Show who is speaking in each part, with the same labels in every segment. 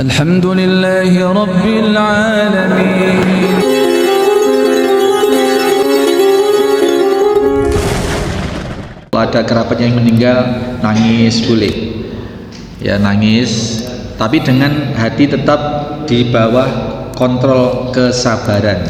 Speaker 1: Alhamdulillahi Rabbil Alamin.
Speaker 2: Kalau ada kerabatnya yang meninggal, nangis boleh, ya nangis, tapi dengan hati tetap di bawah kontrol kesabaran.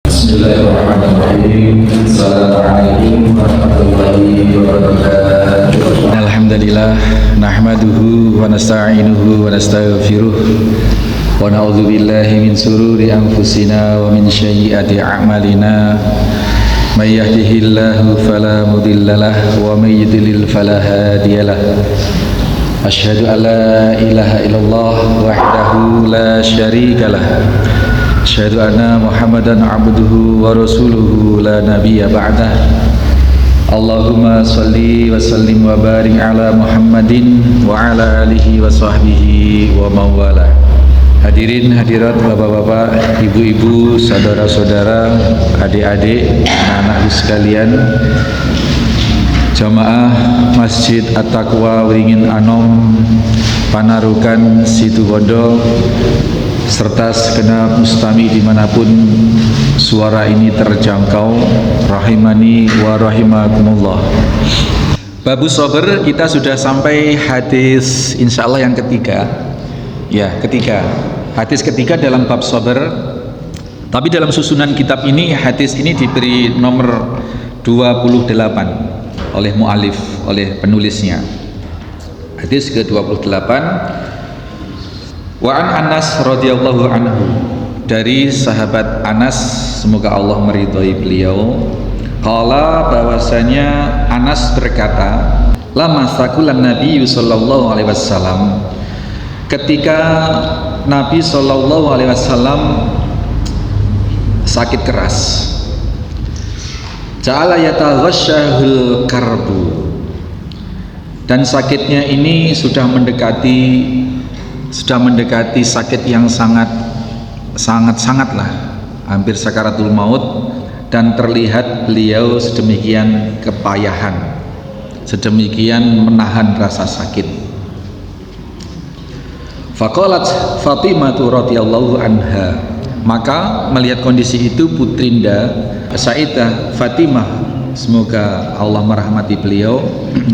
Speaker 3: Bismillahirrahmanirrahim. Assalamualaikum warahmatullahi wabarakatuh.
Speaker 2: Alhamdulillah, nahmaduhu wa nasta'inuhu wa nastaghfiruh wa na'udzu billahi min sururi anfusina wa min sayyiati a'malina. May yahdihillahu fala mudhillalah wa may yudlil fala hadiyalah. Asyhadu an la ilaha illallah wahdahu la syarikalah. Asyhadu anna Muhammadan abduhu wa rasuluhu la nabiyya ba'dah. Allahumma salli wa sallim wa barik ala Muhammadin wa ala alihi wa sahbihi wa mawala. Hadirin hadirat, bapak-bapak, ibu-ibu, saudara-saudara, adik-adik, anak-anakku sekalian, jamaah Masjid At-Taqwa Wringin Anom, Panarukan Situbondo, serta segenap mustami dimanapun suara ini terjangkau, rahimani wa rahimakumullah. Babu Sober, kita sudah sampai hadis insyaallah yang ketiga. Ya, ketiga. Hadis ketiga dalam bab Sober. Tapi dalam susunan kitab ini, hadis ini diberi nomor 28 oleh mu'alif, oleh penulisnya. Hadis ke-28. Wa an Anas radhiyallahu anhu, dari sahabat Anas, semoga Allah meridhai beliau, qala, bahwasanya Anas berkata, lama sakulan Nabi sallallahu alaihi wasallam, ketika Nabi sallallahu alaihi wasallam sakit keras, ja'ala yataghashshahul karbu, dan sakitnya ini sudah mendekati sakit yang sangat-sangatlah hampir sakaratul maut, dan terlihat beliau sedemikian kepayahan, sedemikian menahan rasa sakit. Faqalat Fatimah radhiyallahu anha, maka melihat kondisi itu putrinda Sayyidah Fatimah, semoga Allah merahmati beliau,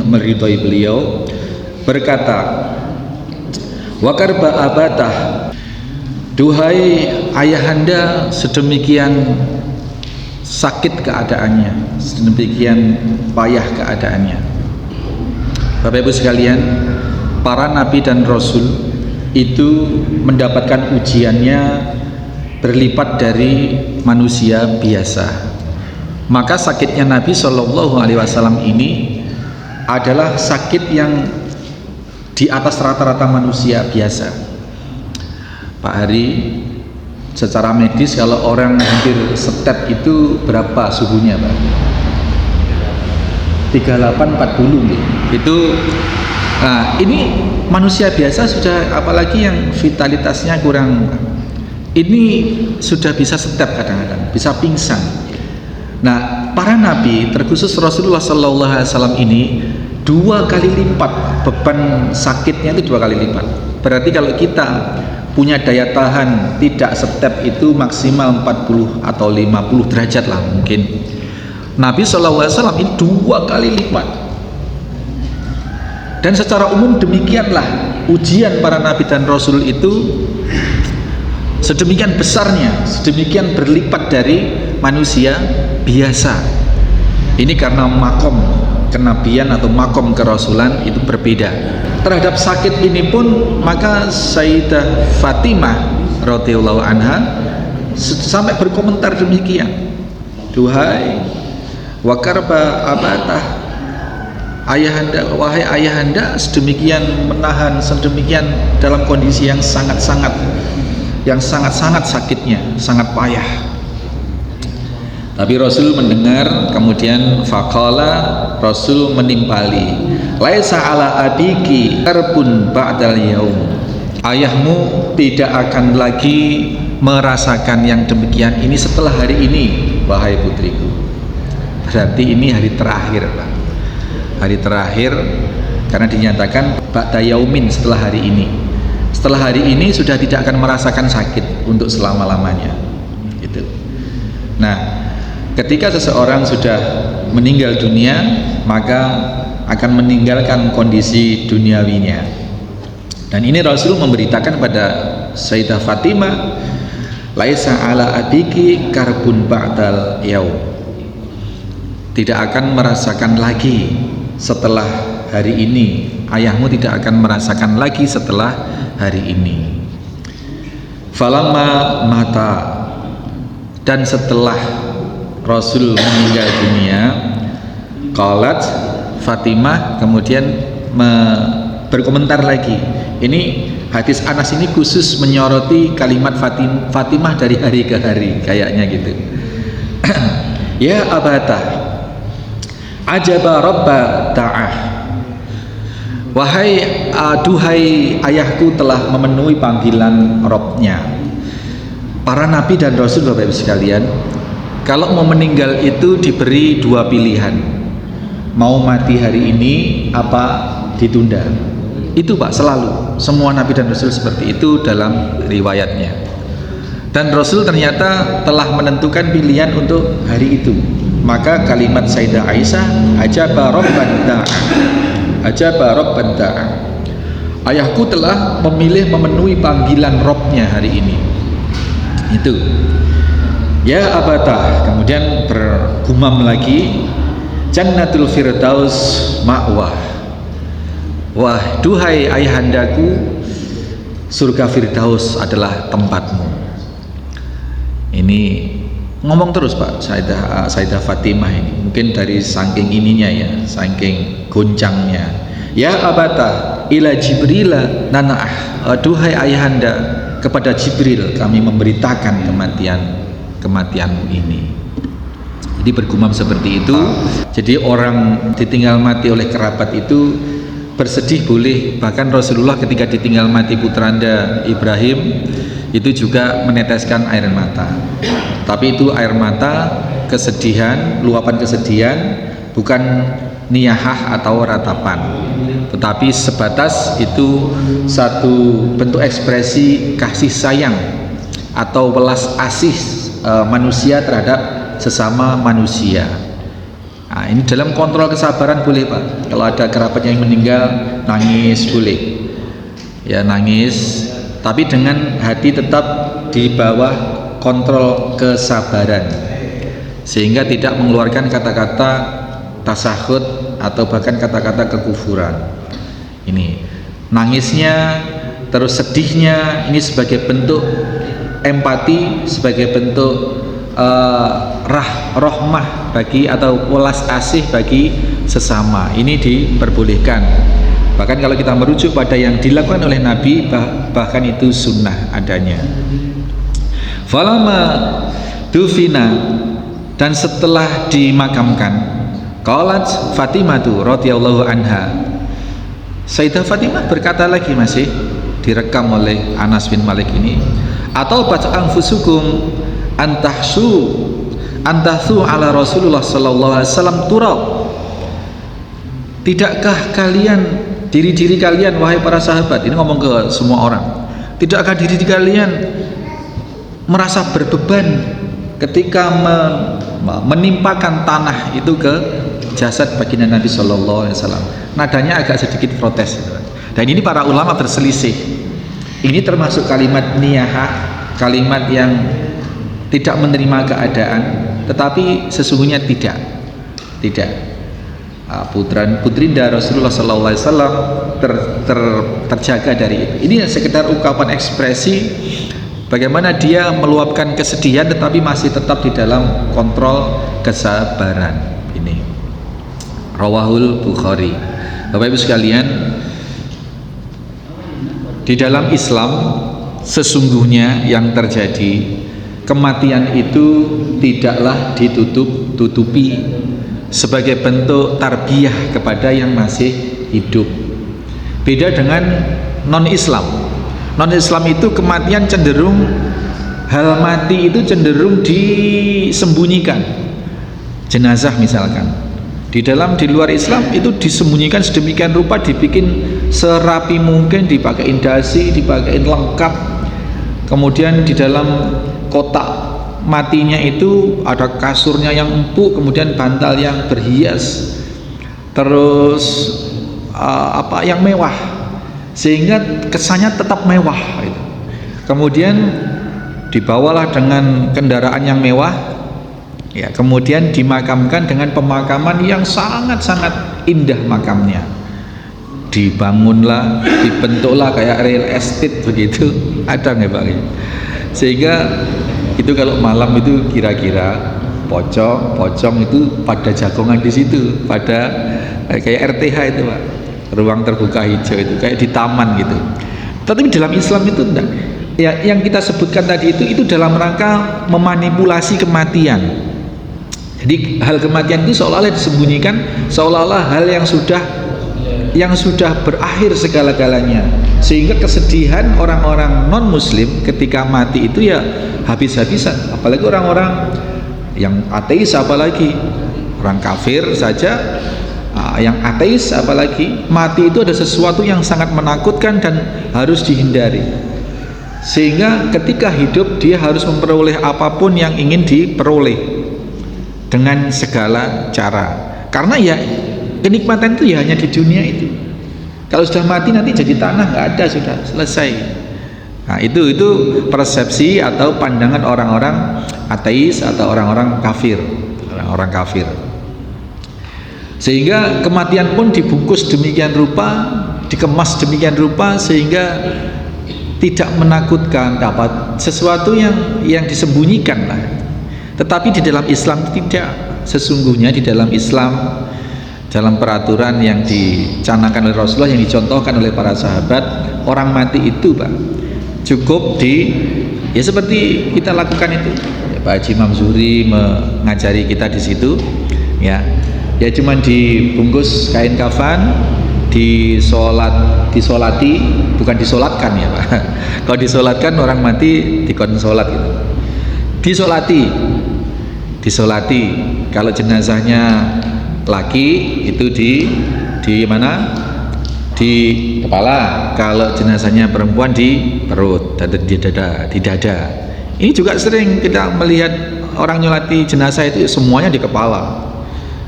Speaker 2: meridhai beliau, berkata, wa karba abatah, duhai ayahanda, sedemikian sakit keadaannya, sedemikian payah keadaannya. Bapak Ibu sekalian, para nabi dan rasul itu mendapatkan ujiannya berlipat dari manusia biasa. Maka sakitnya Nabi Shallallahu Alaihi Wasallam ini adalah sakit yang di atas rata-rata manusia biasa. Pak Hari, secara medis kalau orang hampir step itu berapa suhunya, Pak? 38-40 gitu. Itu ini manusia biasa sudah, apalagi yang vitalitasnya kurang, ini sudah bisa step, kadang-kadang bisa pingsan. Nah, para nabi, terkhusus Rasulullah Sallallahu Alaihi Wasallam ini 2 kali lipat beban sakitnya, itu 2 kali lipat. Berarti kalau kita punya daya tahan tidak step itu maksimal 40 atau 50 derajat lah mungkin. Nabi SAW ini 2 kali lipat. Dan secara umum demikianlah ujian para nabi dan rasul itu, sedemikian besarnya, sedemikian berlipat dari manusia biasa. Ini karena makom kenabian atau makom kerasulan itu berbeda. Terhadap sakit ini pun, maka Sayyidah Fatimah radhiyallahu anha sampai berkomentar demikian, duhai wa karba abatah, ayahanda, wahai ayahanda, sedemikian menahan, sedemikian dalam kondisi yang sangat-sangat sakitnya, sangat payah. Tapi Rasul mendengar, kemudian faqala, Rasul menimpali, laisa ala abiki karbun ba'dal yaum. Ayahmu tidak akan lagi merasakan yang demikian ini setelah hari ini, wahai putriku. Berarti ini hari terakhir, Pak. Hari terakhir, karena dinyatakan ba'da yaumin, setelah hari ini. Setelah hari ini sudah tidak akan merasakan sakit untuk selama-lamanya. Gitu. Nah, ketika seseorang sudah meninggal dunia, maka akan meninggalkan kondisi duniawinya. Dan ini Rasul memberitakan pada Sayyidah Fatimah, laisa ala abiki karbun ba'dal yaum. Tidak akan merasakan lagi setelah hari ini. Ayahmu tidak akan merasakan lagi setelah hari ini. Falamma mata, dan setelah Rasul meninggal dunia, qalat, Fatimah kemudian berkomentar lagi. Ini hadis Anas ini khusus menyoroti kalimat Fatimah dari hari ke hari, kayaknya gitu. Ya abata, ajaba rabba ta'ah. Wahai duhai ayahku telah memenuhi panggilan Robnya. Para nabi dan rasul, Bapak Ibu sekalian, kalau mau meninggal itu diberi dua pilihan, mau mati hari ini apa ditunda. Itu Pak, selalu semua nabi dan rasul seperti itu dalam riwayatnya. Dan Rasul ternyata telah menentukan pilihan untuk hari itu. Maka kalimat Sayyidah Aisyah, ajaba rabban da'a, ajaba rabban da'a, ayahku telah memilih memenuhi panggilan Robnya hari ini. Itu ya abata, kemudian bergumam lagi, jannatul firdaus ma'wah. Wah, duhai ayahandaku, surga Firdaus adalah tempatmu. Ini ngomong terus Pak Sayyidah Fatimah ini, mungkin dari saking ininya ya, saking goncangnya. Ya abata ila Jibril nana'ah, duhai ayahanda, kepada Jibril kami memberitakan kematianmu ini. Jadi bergumam seperti itu. Jadi orang ditinggal mati oleh kerabat itu bersedih boleh, bahkan Rasulullah ketika ditinggal mati putranda Ibrahim itu juga meneteskan air mata. Tapi itu air mata kesedihan, luapan kesedihan, bukan niyahah atau ratapan, tetapi sebatas itu satu bentuk ekspresi kasih sayang atau welas asih manusia terhadap sesama manusia. Nah, ini dalam kontrol kesabaran boleh Pak. Kalau ada kerabat yang meninggal, nangis boleh, ya nangis, tapi dengan hati tetap di bawah kontrol kesabaran, sehingga tidak mengeluarkan kata-kata tasahud atau bahkan kata-kata kekufuran. Ini nangisnya, terus sedihnya, ini sebagai bentuk empati, sebagai bentuk rahmah bagi atau welas asih bagi sesama. Ini diperbolehkan. Bahkan kalau kita merujuk pada yang dilakukan oleh Nabi, bahkan itu sunnah adanya. Falama dufina, dan setelah dimakamkan, qalat Fatimatu radhiyallahu anha, Sayyidah Fatimah berkata lagi, masih direkam oleh Anas bin Malik ini, atau baca anfusukum antahsu ala Rasulullah sallallahu alaihi wasallam turab. Tidakkah kalian, diri-diri kalian wahai para sahabat, ini ngomong ke semua orang, tidakkah diri kalian merasa berbeban ketika menimpakan tanah itu ke jasad baginda Nabi sallallahu alaihi wasallam? Nadanya agak sedikit protes. Dan ini para ulama berselisih. Ini termasuk kalimat niyahah, kalimat yang tidak menerima keadaan, tetapi sesungguhnya tidak. Putrinda Rasulullah SAW terjaga dari itu. Ini sekedar ungkapan ekspresi bagaimana dia meluapkan kesedihan, tetapi masih tetap di dalam kontrol kesabaran. Ini Rawahul Bukhari. Bapak Ibu sekalian, di dalam Islam sesungguhnya yang terjadi kematian itu tidaklah ditutupi sebagai bentuk tarbiyah kepada yang masih hidup. Beda dengan non-Islam. Non-Islam itu kematian cenderung, hal mati itu cenderung disembunyikan. Jenazah misalkan, di luar Islam itu disembunyikan sedemikian rupa, dibikin serapi mungkin, dipakein dasi, dipakein lengkap. Kemudian di dalam kotak matinya itu ada kasurnya yang empuk, kemudian bantal yang berhias, terus yang mewah, sehingga kesannya tetap mewah gitu. Kemudian dibawalah dengan kendaraan yang mewah, ya, kemudian dimakamkan dengan pemakaman yang sangat-sangat indah makamnya. Dibangunlah, dibentuklah kayak real estate begitu, ada nggak Pak? Sehingga itu kalau malam itu kira-kira pocong itu pada jagongan di situ, pada kayak RTH itu Pak, ruang terbuka hijau itu kayak di taman gitu. Tapi dalam Islam itu enggak. Ya, yang kita sebutkan tadi itu dalam rangka memanipulasi kematian. Jadi hal kematian itu seolah-olah disembunyikan, seolah-olah hal yang sudah berakhir segala-galanya, sehingga kesedihan orang-orang non-muslim ketika mati itu ya habis-habisan. Apalagi orang-orang yang ateis, apalagi orang kafir saja, yang ateis apalagi, mati itu ada sesuatu yang sangat menakutkan dan harus dihindari, sehingga ketika hidup dia harus memperoleh apapun yang ingin diperoleh dengan segala cara, karena ya kenikmatan itu ya hanya di dunia itu. Kalau sudah mati nanti jadi tanah, nggak ada, sudah selesai. Nah, itu persepsi atau pandangan orang-orang ateis atau orang-orang kafir, sehingga kematian pun dibungkus demikian rupa, dikemas demikian rupa, sehingga tidak menakutkan, dapat sesuatu yang disembunyikan lah. Tetapi di dalam Islam tidak. Sesungguhnya di dalam Islam, dalam peraturan yang dicanangkan oleh Rasulullah, yang dicontohkan oleh para sahabat, orang mati itu Pak, cukup ya seperti kita lakukan itu ya, Pak Haji Mamzuri mengajari kita di situ, ya cuman dibungkus kain kafan, disolati, bukan disolatkan ya Pak. Kalau disolatkan orang mati dikonsolat gitu. Disolati. Kalau jenazahnya laki itu di mana? Di kepala. Kalau jenazahnya perempuan di perut, di dada. Ini juga sering kita melihat orang nyolati jenazah itu semuanya di kepala.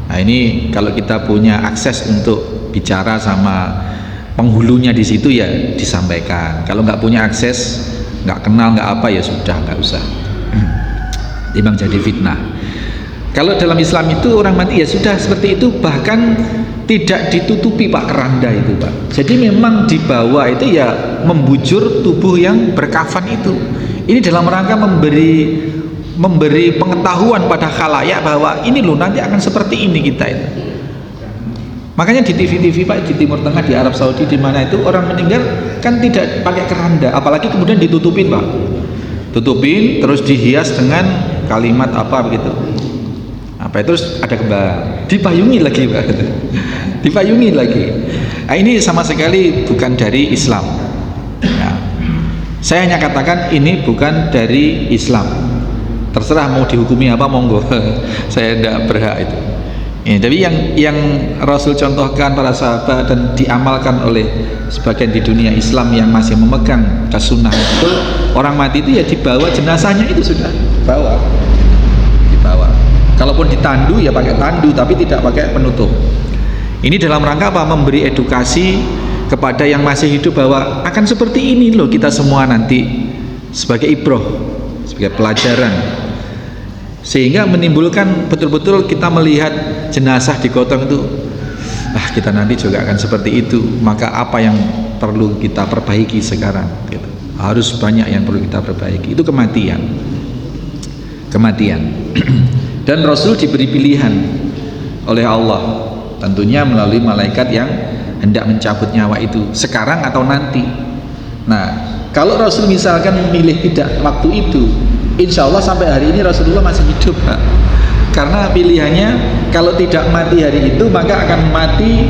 Speaker 2: Nah, ini kalau kita punya akses untuk bicara sama penghulunya di situ ya disampaikan. Kalau nggak punya akses, nggak kenal, nggak apa, ya sudah, nggak usah. Memang jadi fitnah. Kalau dalam Islam itu orang mati ya sudah seperti itu, bahkan tidak ditutupi Pak keranda itu Pak. Jadi memang di bawah itu ya membujur tubuh yang berkafan itu. Ini dalam rangka memberi pengetahuan pada khalayak bahwa ini loh nanti akan seperti ini kita itu. Makanya di TV-TV Pak, di Timur Tengah, di Arab Saudi, di mana itu orang meninggal kan tidak pakai keranda, apalagi kemudian ditutupin Pak. Tutupin terus dihias dengan kalimat apa begitu. Apa itu, terus ada kembang, dipayungi lagi Pak. Dipayungi lagi. Nah, ini sama sekali bukan dari Islam. Nah, saya hanya katakan ini bukan dari Islam. Terserah mau dihukumi apa, monggo. Saya tidak berhak itu. Ya, tapi yang Rasul contohkan para sahabat dan diamalkan oleh sebagian di dunia Islam yang masih memegang sunnah itu, orang mati itu ya dibawa jenazahnya itu sudah dibawa. Kalaupun ditandu ya pakai tandu, tapi tidak pakai penutup. Ini dalam rangka apa? Memberi edukasi kepada yang masih hidup bahwa akan seperti ini loh kita semua nanti, sebagai ibroh, sebagai pelajaran, sehingga menimbulkan betul-betul kita melihat jenazah digotong itu, kita nanti juga akan seperti itu. Maka apa yang perlu kita perbaiki sekarang gitu. Harus banyak yang perlu kita perbaiki. Itu kematian. Dan Rasul diberi pilihan oleh Allah, tentunya melalui malaikat yang hendak mencabut nyawa itu, sekarang atau nanti. Nah, kalau Rasul misalkan memilih tidak waktu itu insya Allah sampai hari ini Rasulullah masih hidup, Pak. Karena pilihannya kalau tidak mati hari itu maka akan mati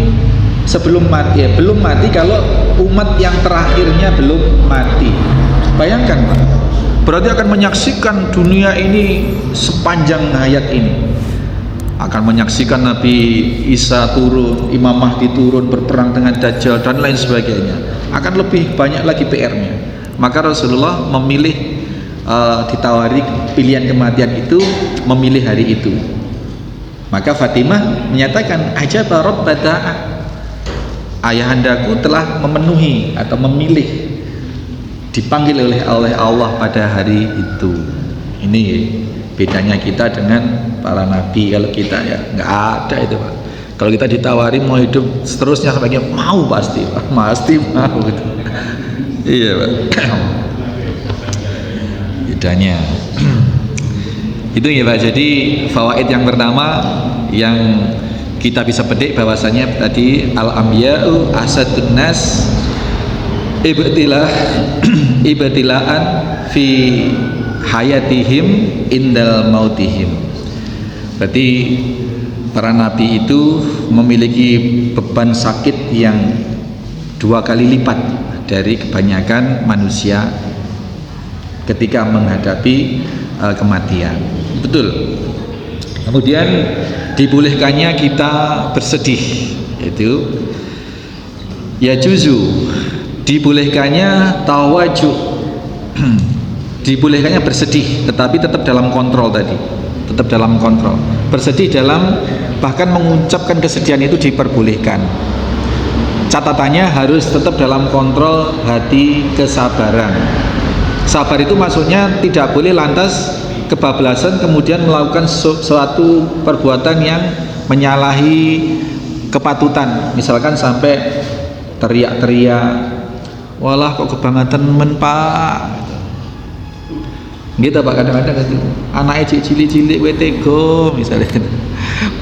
Speaker 2: sebelum mati, belum mati kalau umat yang terakhirnya belum mati. Bayangkan, Pak, berarti akan menyaksikan dunia ini sepanjang hayat ini, akan menyaksikan Nabi Isa turun, Imam Mahdi turun, berperang dengan Dajjal dan lain sebagainya. Akan lebih banyak lagi PR-nya. Maka Rasulullah memilih, ditawari pilihan kematian itu, memilih hari itu. Maka Fatimah menyatakan, ajaba rabbata, ayahandaku telah memenuhi atau memilih, dipanggil oleh Allah pada hari itu. Ini bedanya kita dengan para nabi. Kalau kita ya nggak ada itu, Pak. Kalau kita ditawari mau hidup seterusnya sebagai mau, pasti Pak, pasti mau gitu. Iya, Pak. Bedanya itu ya, Pak. Jadi fawaid yang pertama yang kita bisa petik bahwasanya tadi al-anbiya'u asadun nas ibtilaan fi hayatihim indal mautihim. Berarti para nabi itu memiliki beban sakit yang 2 kali lipat dari kebanyakan manusia ketika menghadapi kematian. Betul. Kemudian dibolehkannya kita bersedih, itu ya juzu, dibolehkannya tawajuh, dibolehkannya bersedih, tetapi tetap dalam kontrol tadi, tetap dalam kontrol. Bersedih dalam, bahkan mengucapkan kesedihan itu diperbolehkan. Catatannya harus tetap dalam kontrol hati, kesabaran. Sabar itu maksudnya tidak boleh lantas kebablasan kemudian melakukan suatu perbuatan yang menyalahi kepatutan. Misalkan sampai teriak-teriak, walah kok kebangetan men Pak, gitu Pak. Kadang-kadang gitu, anaknya cilik-cilik we tega misalnya.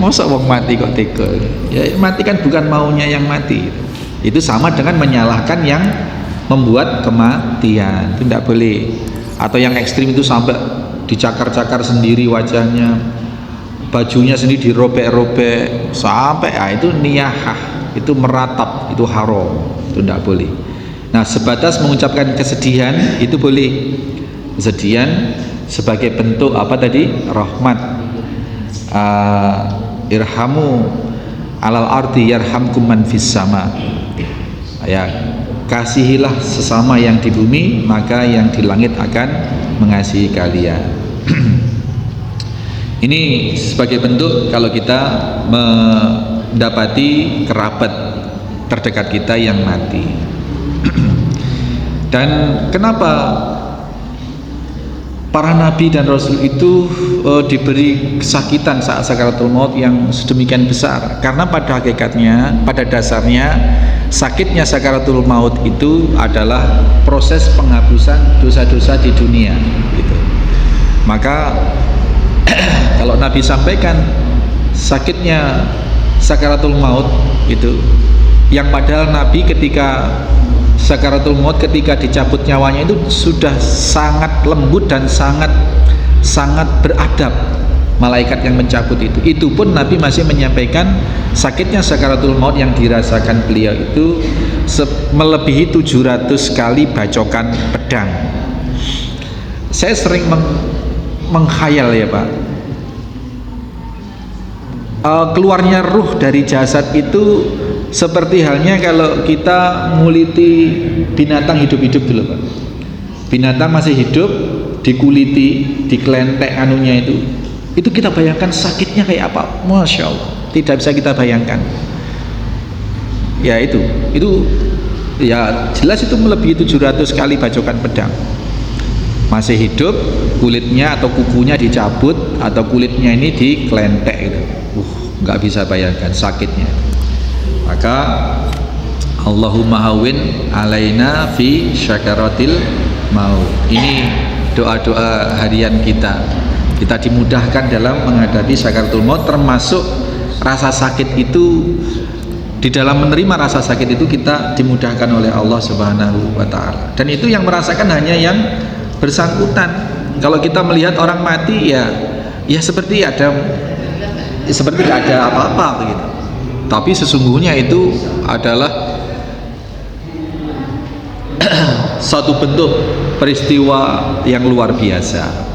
Speaker 2: Masa wong mati kok tega? Ya mati kan bukan maunya yang mati. Itu sama dengan menyalahkan yang membuat kematian, itu tidak boleh. Atau yang ekstrim itu sampai dicakar-cakar sendiri wajahnya, bajunya sendiri dirobek-robek sampai itu niyahah, itu meratap, itu haram, itu tidak boleh. Nah, sebatas mengucapkan kesedihan itu boleh. Kesedihan sebagai bentuk apa tadi? Rahmat. Irhamu alal ardi yarhamkum man fis sama. Ya, kasihilah sesama yang di bumi, maka yang di langit akan mengasihi kalian. Ini sebagai bentuk kalau kita mendapati kerabat terdekat kita yang mati. Dan kenapa para nabi dan rasul itu diberi kesakitan saat sakaratul maut yang sedemikian besar? Karena pada hakikatnya, pada dasarnya, sakitnya sakaratul maut itu adalah proses penghapusan dosa-dosa di dunia gitu. Maka kalau Nabi sampaikan sakitnya sakaratul maut itu, yang padahal Nabi ketika sakaratul maut, ketika dicabut nyawanya itu sudah sangat lembut dan sangat beradab malaikat yang mencabut itu pun Nabi masih menyampaikan sakitnya sakaratul maut yang dirasakan beliau itu melebihi 700 kali bacokan pedang. Saya sering mengkhayal ya Pak, keluarnya ruh dari jasad itu seperti halnya kalau kita nguliti binatang hidup-hidup dulu Pak. Binatang masih hidup, dikuliti, dikelentek anunya itu kita bayangkan sakitnya kayak apa. Masya Allah, tidak bisa kita bayangkan. Ya itu ya jelas itu melebihi 700 kali bacokan pedang. Masih hidup, kulitnya atau kukunya dicabut atau kulitnya ini dikelentek gitu. Nggak bisa bayangkan sakitnya. Maka Allahumma hawin alaina fi syakaratil maut. Ini doa-doa harian kita. Kita dimudahkan dalam menghadapi sakaratul maut, termasuk rasa sakit itu. Di dalam menerima rasa sakit itu kita dimudahkan oleh Allah Subhanahu wa ta'ala. Dan itu yang merasakan hanya yang bersangkutan. Kalau kita melihat orang mati ya seperti nggak ada apa-apa begitu. Tapi sesungguhnya itu adalah satu bentuk peristiwa yang luar biasa.